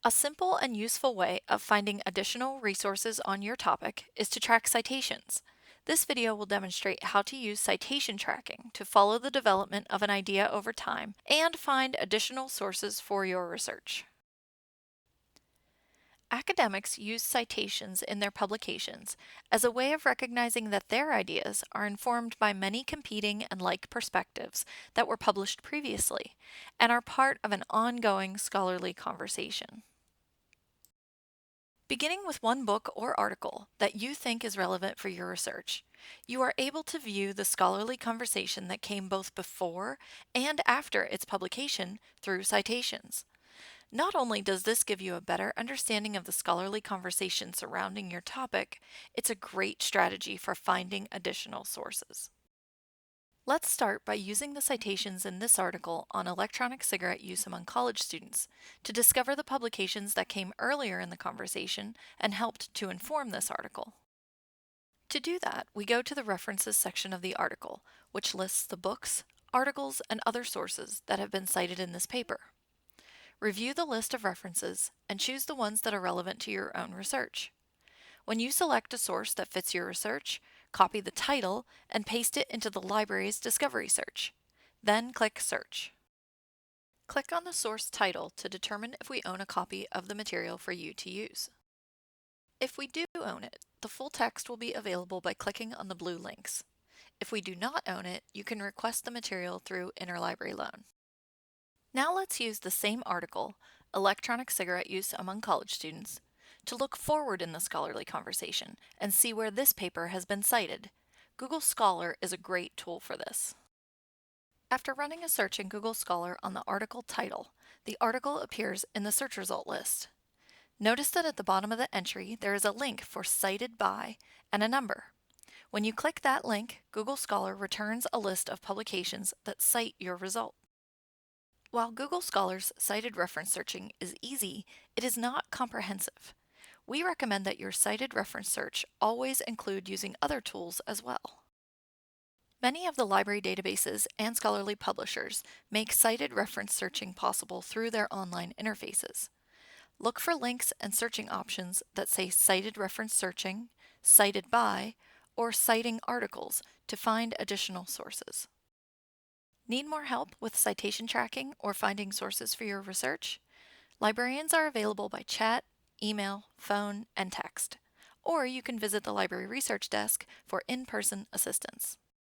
A simple and useful way of finding additional resources on your topic is to track citations. This video will demonstrate how to use citation tracking to follow the development of an idea over time and find additional sources for your research. Academics use citations in their publications as a way of recognizing that their ideas are informed by many competing and like perspectives that were published previously and are part of an ongoing scholarly conversation. Beginning with one book or article that you think is relevant for your research, you are able to view the scholarly conversation that came both before and after its publication through citations. Not only does this give you a better understanding of the scholarly conversation surrounding your topic, it's a great strategy for finding additional sources. Let's start by using the citations in this article on electronic cigarette use among college students to discover the publications that came earlier in the conversation and helped to inform this article. To do that, we go to the References section of the article, which lists the books, articles, and other sources that have been cited in this paper. Review the list of references and choose the ones that are relevant to your own research. When you select a source that fits your research, copy the title and paste it into the library's discovery search. Then click Search. Click on the source title to determine if we own a copy of the material for you to use. If we do own it, the full text will be available by clicking on the blue links. If we do not own it, you can request the material through interlibrary loan. Now let's use the same article, Electronic Cigarette Use Among College Students, to look forward in the scholarly conversation and see where this paper has been cited. Google Scholar is a great tool for this. After running a search in Google Scholar on the article title, the article appears in the search result list. Notice that at the bottom of the entry there is a link for Cited By and a number. When you click that link, Google Scholar returns a list of publications that cite your result. While Google Scholar's cited reference searching is easy, it is not comprehensive. We recommend that your cited reference search always include using other tools as well. Many of the library databases and scholarly publishers make cited reference searching possible through their online interfaces. Look for links and searching options that say Cited Reference Searching, Cited By, or Citing Articles to find additional sources. Need more help with citation tracking or finding sources for your research? Librarians are available by chat, email, phone, and text, or you can visit the library research desk for in-person assistance.